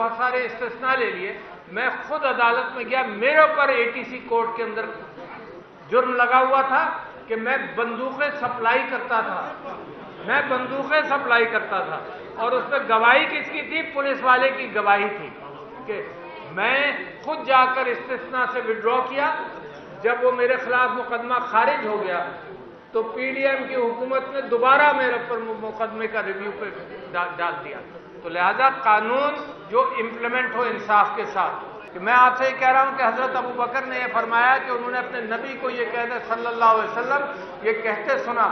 بہت سارے استثنا لے لیے. میں خود عدالت میں گیا, میرے اوپر ATC کورٹ کے اندر جرم لگا ہوا تھا کہ میں بندوقیں سپلائی کرتا تھا, اور اس پہ گواہی کس کی تھی؟ پولیس والے کی گواہی تھی کہ میں خود جا کر استثنا سے وڈرا کیا. جب وہ میرے خلاف مقدمہ خارج ہو گیا تو PDM کی حکومت نے دوبارہ میرے پر مقدمے کا ریویو پہ ڈال دیا. تو لہذا قانون جو امپلیمنٹ ہو انصاف کے ساتھ. کہ میں آپ سے یہ کہہ رہا ہوں کہ حضرت ابو بکر نے یہ فرمایا کہ انہوں نے اپنے نبی کو یہ کہتے صلی اللہ علیہ وسلم یہ کہتے سنا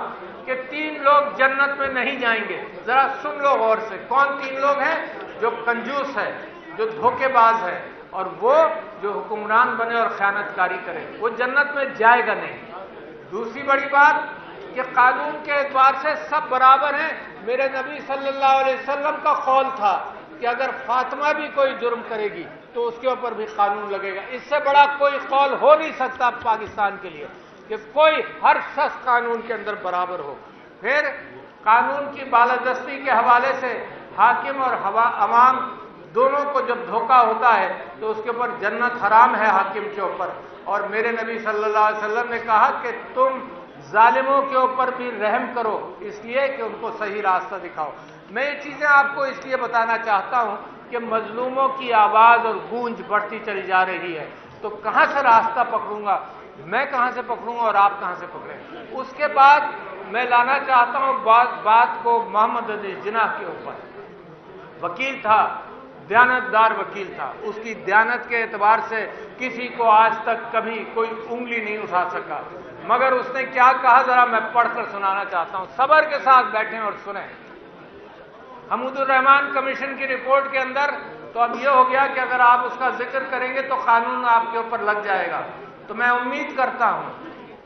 کہ 3 لوگ جنت میں نہیں جائیں گے. ذرا سن لو غور سے, کون 3 لوگ ہیں؟ جو کنجوس ہے, جو دھوکے باز ہے, اور وہ جو حکمران بنے اور خیانت کاری کرے, وہ جنت میں جائے گا نہیں. دوسری بڑی بات کہ قانون کے اعتبار سے سب برابر ہیں. میرے نبی صلی اللہ علیہ وسلم کا قول تھا کہ اگر فاطمہ بھی کوئی جرم کرے گی تو اس کے اوپر بھی قانون لگے گا. اس سے بڑا کوئی قول ہو نہیں سکتا پاکستان کے لیے کہ کوئی ہر شخص قانون کے اندر برابر ہو. پھر قانون کی بالادستی کے حوالے سے حاکم اور عوام دونوں کو جب دھوکہ ہوتا ہے تو اس کے اوپر جنت حرام ہے حاکم کے اوپر. اور میرے نبی صلی اللہ علیہ وسلم نے کہا کہ تم ظالموں کے اوپر بھی رحم کرو, اس لیے کہ ان کو صحیح راستہ دکھاؤ. میں یہ چیزیں آپ کو اس لیے بتانا چاہتا ہوں کہ مظلوموں کی آواز اور گونج بڑھتی چلی جا رہی ہے. تو کہاں سے راستہ پکڑوں گا؟ میں کہاں سے پکڑوں گا اور آپ کہاں سے پکڑیں؟ اس کے بعد میں لانا چاہتا ہوں بات کو محمد علی جناح کے اوپر. وکیل تھا, دیانتدار وکیل تھا, اس کی دیانت کے اعتبار سے کسی کو آج تک کبھی کوئی انگلی نہیں اٹھا سکا. مگر اس نے کیا کہا ذرا میں پڑھ کر سنانا چاہتا ہوں. صبر کے ساتھ بیٹھیں اور سنیں. حمود الرحمان کمیشن کی رپورٹ کے اندر تو اب یہ ہو گیا کہ اگر آپ اس کا ذکر کریں گے تو قانون آپ کے اوپر لگ جائے گا. تو میں امید کرتا ہوں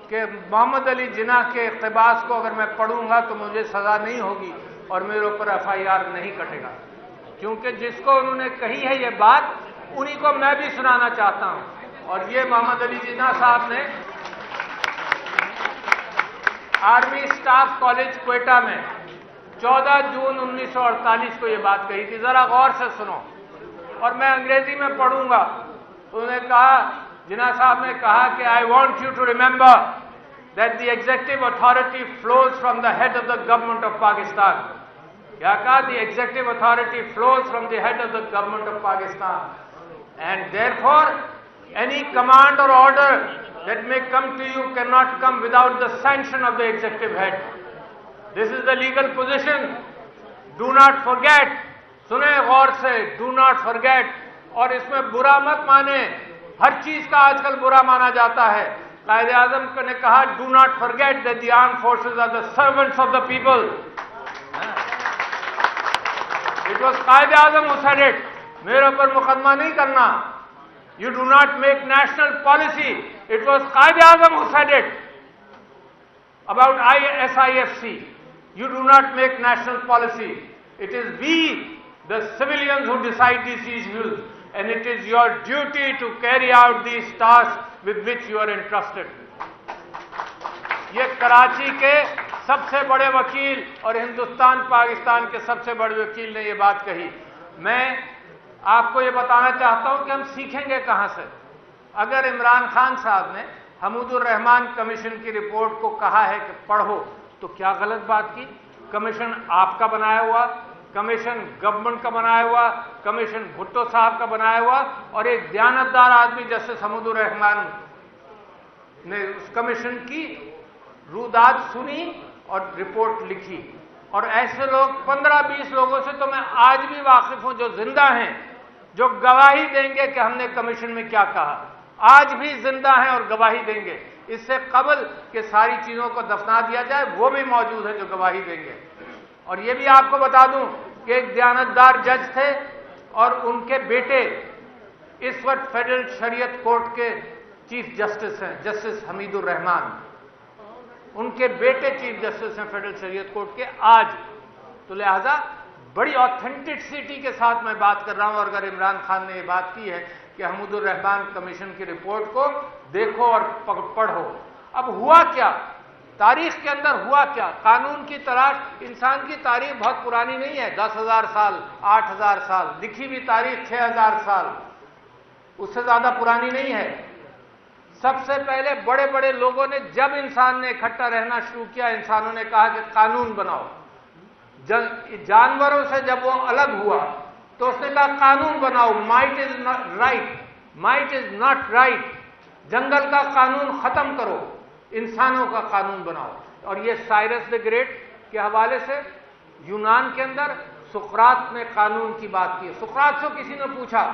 کہ محمد علی جناح کے اقتباس کو اگر میں پڑھوں گا تو مجھے سزا نہیں ہوگی اور میرے اوپر FIR نہیں کٹے گا, کیونکہ جس کو انہوں نے کہی ہے یہ بات انہی کو میں بھی سنانا چاہتا ہوں. اور یہ محمد علی جناح صاحب نے آرمی اسٹاف کالج کوئٹہ میں 14 جون 1948 کو یہ بات کہی تھی. ذرا غور سے سنو, اور میں انگریزی میں پڑھوں گا. انہوں نے کہا, جناح صاحب نے کہا کہ I want you to remember that the executive authority flows from the head of the government of Pakistan. کیا کہا؟ The executive authority flows from the head of the government of Pakistan, and therefore any command or order that may come to you cannot come without the sanction of the executive head. This is the legal position. Do not forget. سنیں غور سے, do not forget. اور اس میں برا مت مانے, ہر چیز کا آج کل برا مانا جاتا ہے. قائد اعظم نے کہا do not forget that the armed forces are the servants of the people. It was Quaid Azam who said it. میرے اوپر مقدمہ نہیں کرنا. You do not make national policy. It was Quaid Azam who said it about SIFC. You do not make national policy. It is we, the civilians, who decide these issues, and it is your duty to carry out these tasks with which you are entrusted. یہ کراچی کے سب سے بڑے وکیل اور ہندوستان پاکستان کے سب سے بڑے وکیل نے یہ بات کہی. میں آپ کو یہ بتانا چاہتا ہوں کہ ہم سیکھیں گے کہاں سے. اگر عمران خان صاحب نے حمود الرحمان کمیشن کی رپورٹ کو کہا ہے کہ پڑھو, تو کیا غلط بات کی؟ کمیشن آپ کا بنایا ہوا, کمیشن گورنمنٹ کا بنایا ہوا, کمیشن بھٹو صاحب کا بنایا ہوا, اور ایک دیانتدار آدمی جسٹس حمود الرحمان نے اس کمیشن کی روداد سنی اور رپورٹ لکھی. اور ایسے لوگ 15-20 لوگوں سے تو میں آج بھی واقف ہوں جو زندہ ہیں, جو گواہی دیں گے کہ ہم نے کمیشن میں کیا کہا. آج بھی زندہ ہیں اور گواہی دیں گے. اس سے قبل کہ ساری چیزوں کو دفنا دیا جائے وہ بھی موجود ہیں جو گواہی دیں گے. اور یہ بھی آپ کو بتا دوں کہ ایک دیانتدار جج تھے اور ان کے بیٹے اس وقت فیڈرل شریعت کورٹ کے چیف جسٹس ہیں, جسٹس حمید الرحمان. ان کے بیٹے چیف جسٹس ہیں فیڈرل شریعت کورٹ کے آج. تو لہذا بڑی آتھینٹسٹی کے ساتھ میں بات کر رہا ہوں. اور اگر عمران خان نے یہ بات کی ہے کہ حمود الرحمان کمیشن کی رپورٹ کو دیکھو اور پڑھو. اب ہوا کیا تاریخ کے اندر ہوا کیا؟ قانون کی تلاش، انسان کی تاریخ بہت پرانی نہیں ہے، 10,000 سال، 8,000 سال، لکھی ہوئی تاریخ 6,000 سال، اس سے زیادہ پرانی نہیں ہے۔ سب سے پہلے بڑے بڑے لوگوں نے، جب انسان نے اکٹھا رہنا شروع کیا، انسانوں نے کہا کہ قانون بناؤ۔ جانوروں سے جب وہ الگ ہوا تو اس نے کہا قانون بناؤ، might is right, might is not right, جنگل کا قانون ختم کرو، انسانوں کا قانون بناؤ۔ اور یہ سائرس دی گریٹ کے حوالے سے یونان کے اندر سقراط نے قانون کی بات کی۔ سقراط سے کسی نے پوچھا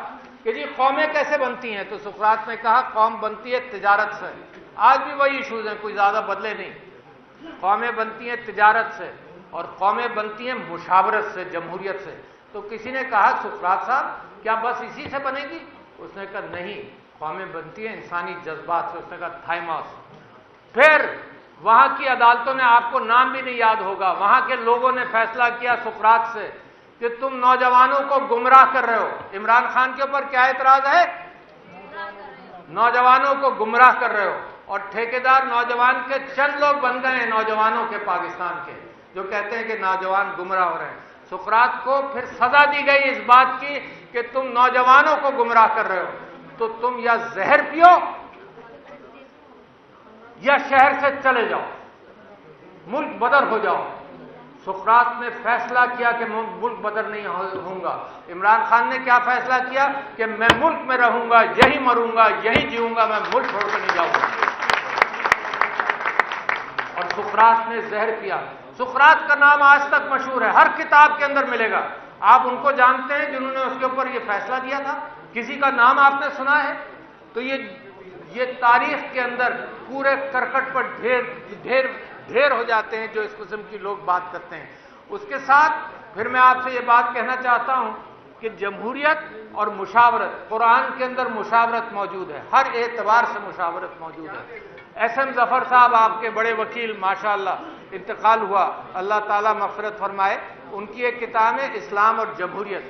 کہ جی قومیں کیسے بنتی ہیں؟ تو سقراط نے کہا قوم بنتی ہے تجارت سے۔ آج بھی وہی ایشوز ہیں، کوئی زیادہ بدلے نہیں۔ قومیں بنتی ہیں تجارت سے، اور قومیں بنتی ہیں مشاورت سے، جمہوریت سے۔ تو کسی نے کہا سقراط صاحب کیا بس اسی سے بنے گی؟ اس نے کہا نہیں، قومیں بنتی ہیں انسانی جذبات سے۔ اس نے کہا تھائماس۔ پھر وہاں کی عدالتوں نے، آپ کو نام بھی نہیں یاد ہوگا، وہاں کے لوگوں نے فیصلہ کیا سقراط سے کہ تم نوجوانوں کو گمراہ کر رہے ہو۔ عمران خان کے اوپر کیا اعتراض ہے؟ نوجوانوں کو گمراہ کر رہے ہو۔ اور ٹھیکیدار نوجوان کے چند لوگ بن گئے ہیں نوجوانوں کے، پاکستان کے، جو کہتے ہیں کہ نوجوان گمراہ ہو رہے ہیں۔ سقراط کو پھر سزا دی گئی اس بات کی کہ تم نوجوانوں کو گمراہ کر رہے ہو، تو تم یا زہر پیو یا شہر سے چلے جاؤ، ملک بدر ہو جاؤ۔ سقراط نے فیصلہ کیا کہ میں ملک بدر نہیں ہوں گا۔ عمران خان نے کیا فیصلہ کیا کہ میں ملک میں رہوں گا، یہی مروں گا، یہی جیوں گا، میں ملک چھوڑ کر نہیں جاؤں گا۔ اور سقراط نے زہر پیا۔ سقراط کا نام آج تک مشہور ہے، ہر کتاب کے اندر ملے گا۔ آپ ان کو جانتے ہیں جنہوں نے اس کے اوپر یہ فیصلہ دیا تھا؟ کسی کا نام آپ نے سنا ہے؟ تو یہ تاریخ کے اندر پورے کرکٹ پر ڈھیر ہو جاتے ہیں جو اس قسم کی لوگ بات کرتے ہیں۔ اس کے ساتھ پھر میں آپ سے یہ بات کہنا چاہتا ہوں کہ جمہوریت اور مشاورت، قرآن کے اندر مشاورت موجود ہے، ہر اعتبار سے مشاورت موجود ہے۔ ایس ایم ظفر صاحب آپ کے بڑے وکیل ماشاءاللہ انتقال ہوا، اللہ تعالیٰ مغفرت فرمائے۔ ان کی ایک کتاب ہے اسلام اور جمہوریت،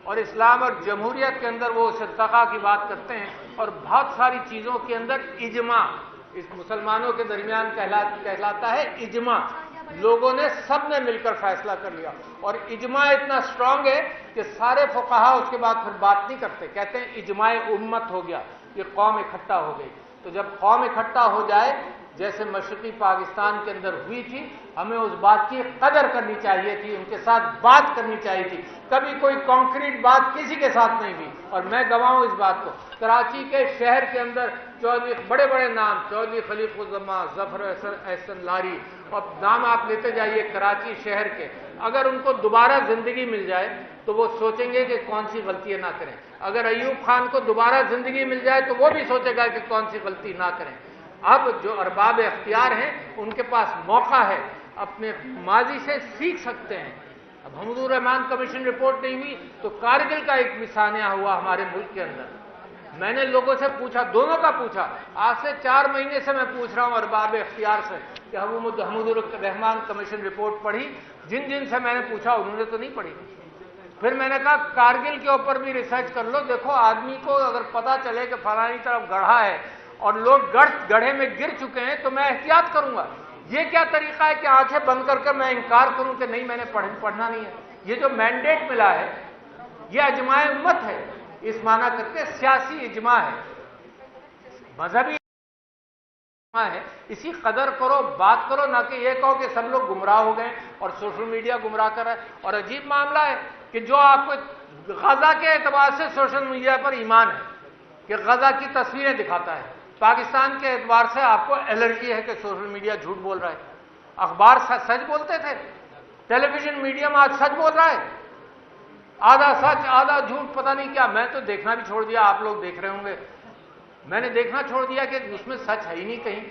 اور اسلام اور جمہوریت کے اندر وہ ارتقاء کی بات کرتے ہیں، اور بہت ساری چیزوں کے اندر اجماع اس مسلمانوں کے درمیان کہلاتا ہے اجماع۔ لوگوں نے، سب نے مل کر فیصلہ کر لیا، اور اجماع اتنا اسٹرانگ ہے کہ سارے فقہا اس کے بعد پھر بات نہیں کرتے، کہتے ہیں اجماع امت ہو گیا، یہ قوم اکٹھا ہو گئی۔ تو جب قوم اکٹھا ہو جائے، جیسے مشرقی پاکستان کے اندر ہوئی تھی، ہمیں اس بات کی قدر کرنی چاہیے تھی، ان کے ساتھ بات کرنی چاہیے تھی۔ کبھی کوئی کانکریٹ بات کسی کے ساتھ نہیں ہوئی، اور میں گواہ ہوں اس بات کو۔ کراچی کے شہر کے اندر چودھری، بڑے بڑے نام، چودھری خلیق الزماں، ظفر احسن لاری، اور نام آپ لیتے جائیے کراچی شہر کے، اگر ان کو دوبارہ زندگی مل جائے تو وہ سوچیں گے کہ کون سی غلطیاں نہ کریں۔ اگر ایوب خان کو دوبارہ زندگی مل جائے تو وہ بھی سوچے گا کہ کون سی غلطی نہ کریں۔ اب جو ارباب اختیار ہیں ان کے پاس موقع ہے، اپنے ماضی سے سیکھ سکتے ہیں۔ اب حمود الرحمان کمیشن رپورٹ نہیں ہوئی تو کارگل کا ایک مثانیہ ہوا ہمارے ملک کے اندر۔ میں نے لوگوں سے پوچھا، دونوں کا پوچھا، آج سے 4 مہینے سے میں پوچھ رہا ہوں ارباب اختیار سے کہ حمود الرحمان کمیشن رپورٹ پڑھی؟ جن سے میں نے پوچھا انہوں نے تو نہیں پڑھی۔ پھر میں نے کہا کارگل کے اوپر بھی ریسرچ کر لو، دیکھو آدمی کو اگر پتا چلے کہ فلانی طرف گڑھا ہے اور لوگ گڑھے میں گر چکے ہیں تو میں احتیاط کروں گا۔ یہ کیا طریقہ ہے کہ آنکھیں بند کر میں انکار کروں کہ نہیں میں نے پڑھنا نہیں ہے؟ یہ جو مینڈیٹ ملا ہے یہ اجماع امت ہے، اس معنی کر کے سیاسی اجماع ہے، مذہبی اجماع ہے۔ اسی قدر کرو، بات کرو، نہ کہ یہ کہو کہ سب لوگ گمراہ ہو گئے اور سوشل میڈیا گمراہ کر رہا ہے۔ اور عجیب معاملہ ہے کہ جو آپ کو غزہ کے اعتبار سے سوشل میڈیا پر ایمان ہے کہ غزہ کی تصویریں دکھاتا ہے، پاکستان کے اعتبار سے آپ کو الرجی ہے کہ سوشل میڈیا جھوٹ بول رہا ہے۔ اخبار سچ بولتے تھے، ٹیلی ویژن میڈیم آج سچ بول رہا ہے، آدھا سچ آدھا جھوٹ، پتہ نہیں کیا۔ میں تو دیکھنا بھی چھوڑ دیا، آپ لوگ دیکھ رہے ہوں گے، میں نے دیکھنا چھوڑ دیا کہ اس میں سچ ہے ہی نہیں کہیں۔